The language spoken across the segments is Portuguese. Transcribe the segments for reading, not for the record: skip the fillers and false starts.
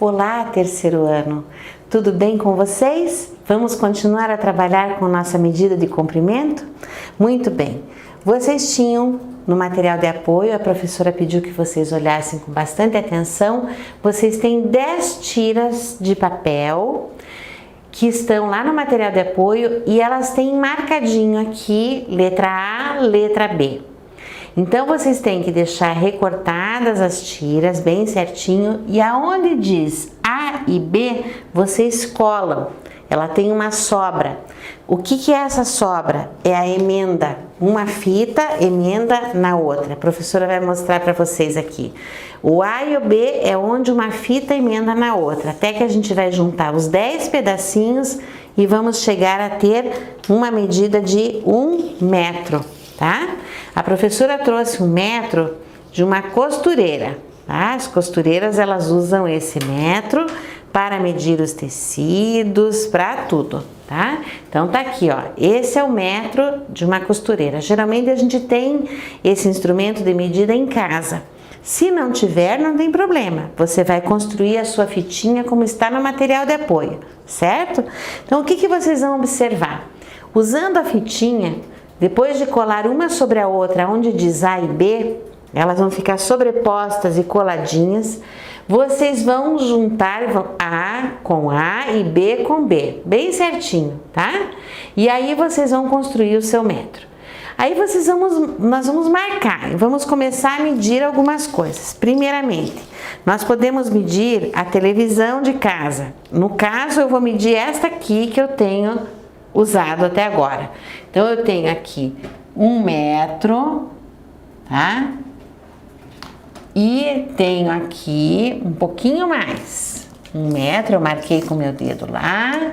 Olá, terceiro ano! Tudo bem com vocês? Vamos continuar a trabalhar com nossa medida de comprimento? Muito bem! Vocês tinham no material de apoio, a professora pediu que vocês olhassem com bastante atenção, vocês têm 10 tiras de papel que estão lá no material de apoio e elas têm marcadinho aqui, letra A, letra B. Então, vocês têm que deixar recortadas as tiras bem certinho e aonde diz A e B, vocês colam. Ela tem uma sobra. O que é essa sobra? É a emenda. Uma fita, emenda na outra. A professora vai mostrar para vocês aqui. O A e o B é onde uma fita emenda na outra. Até que a gente vai juntar os 10 pedacinhos e vamos chegar a ter uma medida de 1 metro, tá? A professora trouxe 1 metro de uma costureira, tá? As costureiras, elas usam esse metro para medir os tecidos, para tudo, tá? Então tá aqui, ó, esse é o metro de uma costureira. Geralmente a gente tem esse instrumento de medida em casa. Se não tiver, não tem problema. Você vai construir a sua fitinha como está no material de apoio, certo? Então o que vocês vão observar? Usando a fitinha, depois de colar uma sobre a outra, onde diz A e B, elas vão ficar sobrepostas e coladinhas. Vocês vão juntar A com A e B com B, bem certinho, tá? E aí vocês vão construir o seu metro. Aí nós vamos marcar, vamos começar a medir algumas coisas. Primeiramente, nós podemos medir a televisão de casa. No caso, eu vou medir esta aqui que eu tenho usado até agora. Então, eu tenho aqui 1 metro, tá? E tenho aqui um pouquinho mais. 1 metro, eu marquei com o meu dedo lá.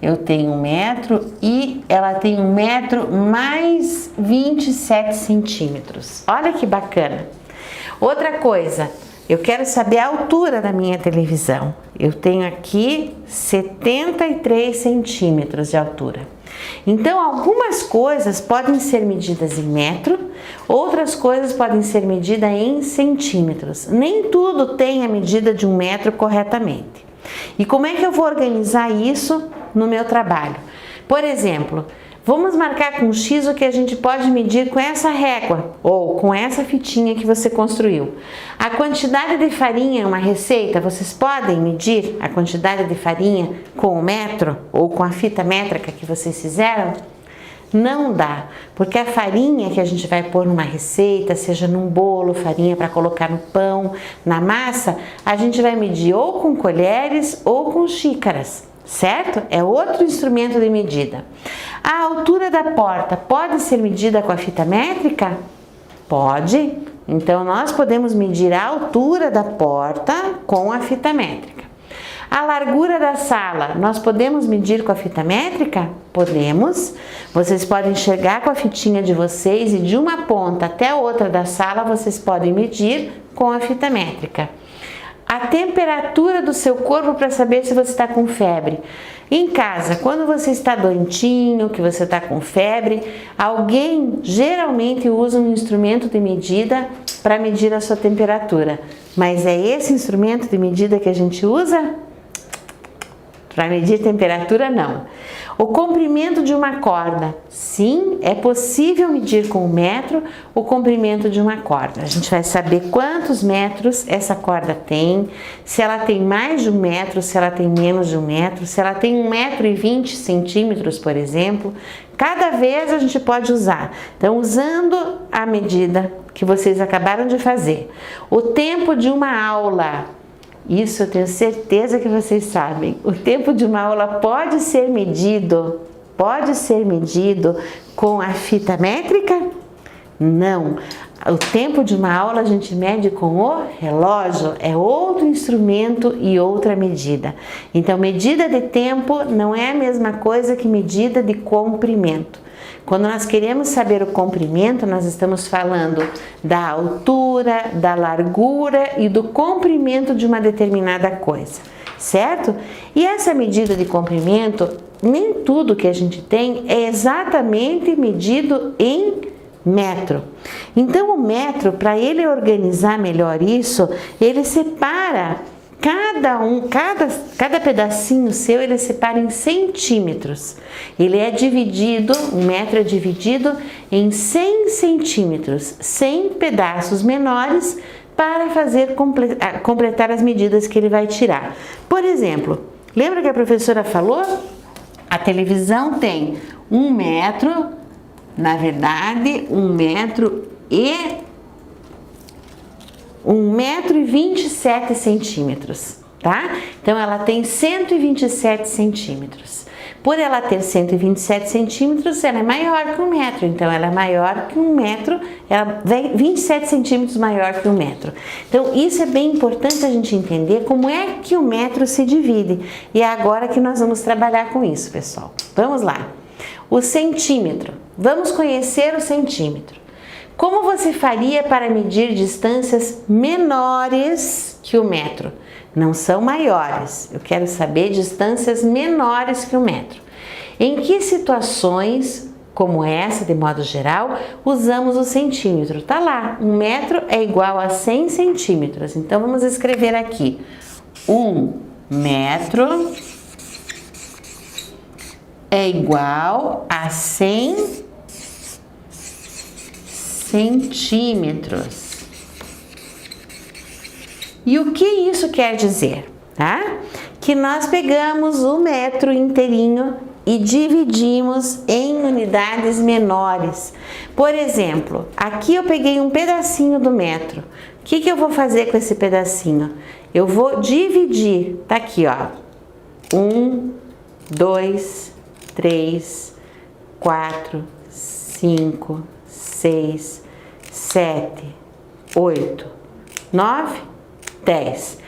Eu tenho 1 metro e ela tem 1 metro mais 27 centímetros. Olha que bacana. Outra coisa, eu quero saber a altura da minha televisão. Eu tenho aqui 73 centímetros de altura. Então, algumas coisas podem ser medidas em metro, outras coisas podem ser medidas em centímetros. Nem tudo tem a medida de 1 metro corretamente. E como é que eu vou organizar isso no meu trabalho? Por exemplo, vamos marcar com X o que a gente pode medir com essa régua ou com essa fitinha que você construiu. A quantidade de farinha em uma receita, vocês podem medir a quantidade de farinha com o metro ou com a fita métrica que vocês fizeram? Não dá, porque a farinha que a gente vai pôr numa receita, seja num bolo, farinha para colocar no pão, na massa, a gente vai medir ou com colheres ou com xícaras, certo? É outro instrumento de medida. A altura da porta pode ser medida com a fita métrica? Pode. Então, nós podemos medir a altura da porta com a fita métrica. A largura da sala, nós podemos medir com a fita métrica? Podemos. Vocês podem chegar com a fitinha de vocês e de uma ponta até a outra da sala, vocês podem medir com a fita métrica. A temperatura do seu corpo para saber se você está com febre. Em casa, quando você está doentinho, que você está com febre, alguém geralmente usa um instrumento de medida para medir a sua temperatura. Mas é esse instrumento de medida que a gente usa? Para medir temperatura, não. O comprimento de uma corda. Sim, é possível medir com 1 metro o comprimento de uma corda. A gente vai saber quantos metros essa corda tem, se ela tem mais de 1 metro, se ela tem menos de 1 metro, se ela tem 1 metro e 20 centímetros, por exemplo. Cada vez a gente pode usar. Então, usando a medida que vocês acabaram de fazer. O tempo de uma aula. Isso eu tenho certeza que vocês sabem. O tempo de uma aula pode ser medido com a fita métrica? Não. O tempo de uma aula a gente mede com o relógio, é outro instrumento e outra medida. Então, medida de tempo não é a mesma coisa que medida de comprimento. Quando nós queremos saber o comprimento, nós estamos falando da altura, da largura e do comprimento de uma determinada coisa, certo? E essa medida de comprimento, nem tudo que a gente tem é exatamente medido em metro. Então, o metro, para ele organizar melhor isso, ele separa Cada pedacinho seu ele separa em centímetros. Ele é dividido, 1 metro é dividido em 100 centímetros, 100 pedaços menores para completar as medidas que ele vai tirar. Por exemplo, lembra que a professora falou? A televisão tem 1 metro, na verdade, 1 metro e 1,27 centímetros, tá? Então, ela tem 127 centímetros. Por ela ter 127 centímetros, ela é maior que 1 metro. Então, ela é maior que 1 metro, ela vem 27 centímetros maior que 1 metro. Então, isso é bem importante a gente entender como é que o metro se divide. E é agora que nós vamos trabalhar com isso, pessoal. Vamos lá. O centímetro. Vamos conhecer o centímetro. Como você faria para medir distâncias menores que o metro? Não são maiores, eu quero saber distâncias menores que o metro. Em que situações, como essa de modo geral, usamos o centímetro? Tá lá, 1 metro é igual a 100 centímetros. Então vamos escrever aqui, 1 metro é igual a 100 centímetros. E o que isso quer dizer? Tá? Que nós pegamos o metro inteirinho e dividimos em unidades menores. Por exemplo, aqui eu peguei um pedacinho do metro. O que eu vou fazer com esse pedacinho? Eu vou dividir, tá aqui ó, 1, 2, 3, 4, 5, 6, 7, 8, 9, 10.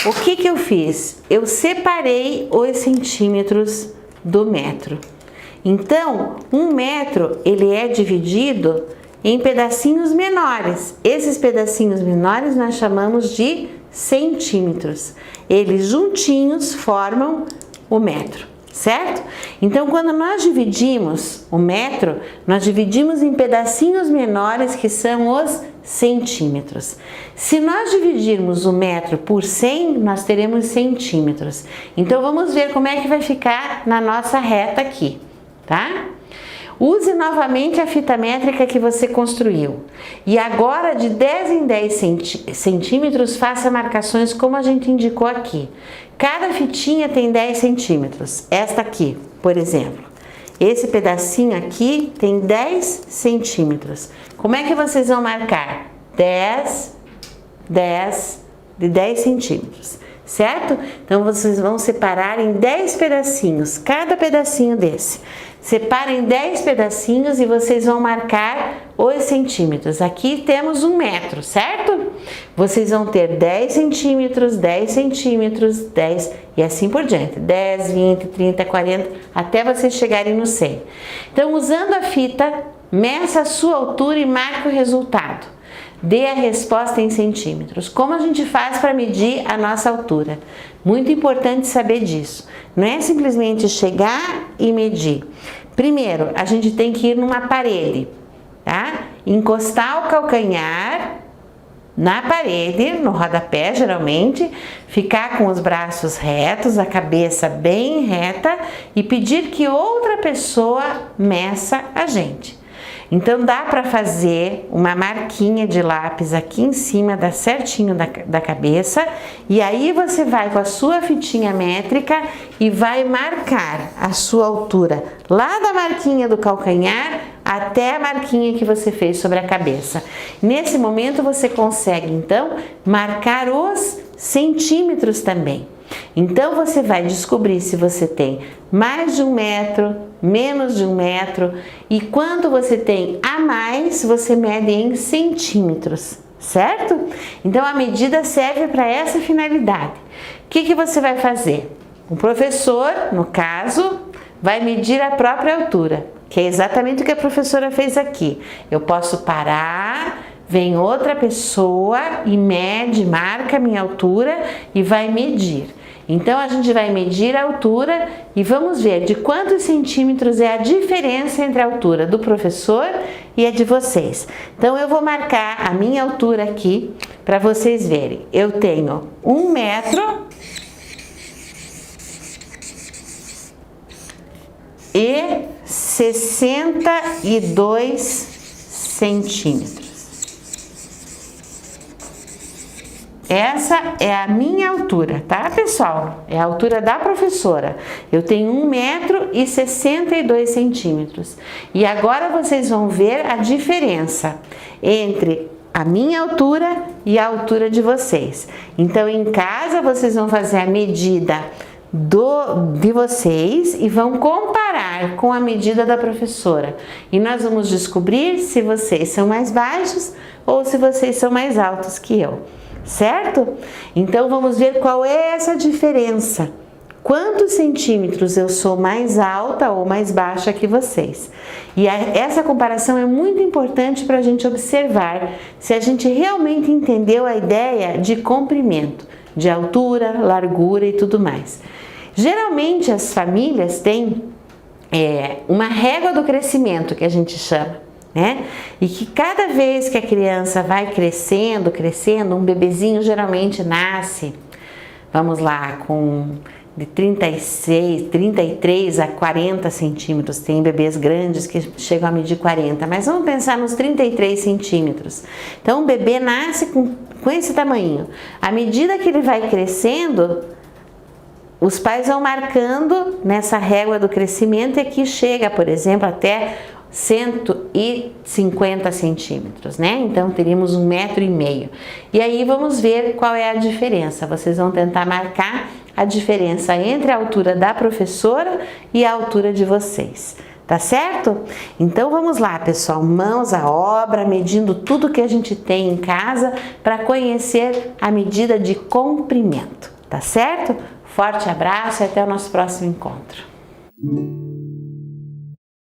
O que eu fiz? Eu separei os centímetros do metro. Então, 1 metro ele é dividido em pedacinhos menores. Esses pedacinhos menores nós chamamos de centímetros. Eles juntinhos formam o metro. Certo? Então, quando nós dividimos o metro, nós dividimos em pedacinhos menores que são os centímetros. Se nós dividirmos o metro por 100, nós teremos centímetros. Então, vamos ver como é que vai ficar na nossa reta aqui, tá? Use novamente a fita métrica que você construiu. E agora, de 10 em 10 centímetros, faça marcações como a gente indicou aqui. Cada fitinha tem 10 centímetros. Esta aqui, por exemplo. Esse pedacinho aqui tem 10 centímetros. Como é que vocês vão marcar? 10, 10 de 10 centímetros. Certo? Então, vocês vão separar em 10 pedacinhos, cada pedacinho desse. Separem 10 pedacinhos e vocês vão marcar os centímetros. Aqui temos 1 metro, certo? Vocês vão ter 10 centímetros, 10 centímetros, 10 e assim por diante. 10, 20, 30, 40, até vocês chegarem no 100. Então, usando a fita, meça a sua altura e marque o resultado. Dê a resposta em centímetros. Como a gente faz para medir a nossa altura? Muito importante saber disso. Não é simplesmente chegar e medir. Primeiro, a gente tem que ir numa parede, tá? Encostar o calcanhar na parede, no rodapé geralmente, ficar com os braços retos, a cabeça bem reta e pedir que outra pessoa meça a gente. Então, dá para fazer uma marquinha de lápis aqui em cima, dá certinho da cabeça, e aí você vai com a sua fitinha métrica e vai marcar a sua altura lá da marquinha do calcanhar até a marquinha que você fez sobre a cabeça. Nesse momento, você consegue, então, marcar os centímetros também. Então, você vai descobrir se você tem mais de 1 metro, menos de 1 metro, e quanto você tem a mais, você mede em centímetros, certo? Então, a medida serve para essa finalidade. O que você vai fazer? O professor, no caso, vai medir a própria altura, que é exatamente o que a professora fez aqui. Eu posso parar, vem outra pessoa e mede, marca a minha altura e vai medir. Então, a gente vai medir a altura e vamos ver de quantos centímetros é a diferença entre a altura do professor e a de vocês. Então, eu vou marcar a minha altura aqui para vocês verem. Eu tenho 1 metro e 62 centímetros. Essa é a minha altura, tá, pessoal? É a altura da professora. Eu tenho 1 metro e 62 centímetros. E agora vocês vão ver a diferença entre a minha altura e a altura de vocês. Então, em casa, vocês vão fazer a medida de vocês e vão comparar com a medida da professora. E nós vamos descobrir se vocês são mais baixos ou se vocês são mais altos que eu. Certo? Então vamos ver qual é essa diferença. Quantos centímetros eu sou mais alta ou mais baixa que vocês? E essa comparação é muito importante para a gente observar se a gente realmente entendeu a ideia de comprimento, de altura, largura e tudo mais. Geralmente as famílias têm uma régua do crescimento que a gente chama. Né? E que cada vez que a criança vai crescendo, um bebezinho geralmente nasce, vamos lá, com de 36, 33 a 40 centímetros. Tem bebês grandes que chegam a medir 40, mas vamos pensar nos 33 centímetros. Então o bebê nasce com esse tamanho. À medida que ele vai crescendo, os pais vão marcando nessa régua do crescimento e aqui chega, por exemplo, até 150 centímetros, né? Então teríamos 1,5 metro. E aí vamos ver qual é a diferença. Vocês vão tentar marcar a diferença entre a altura da professora e a altura de vocês. Tá certo? Então vamos lá, pessoal, mãos à obra, medindo tudo que a gente tem em casa para conhecer a medida de comprimento. Tá certo? Forte abraço e até o nosso próximo encontro.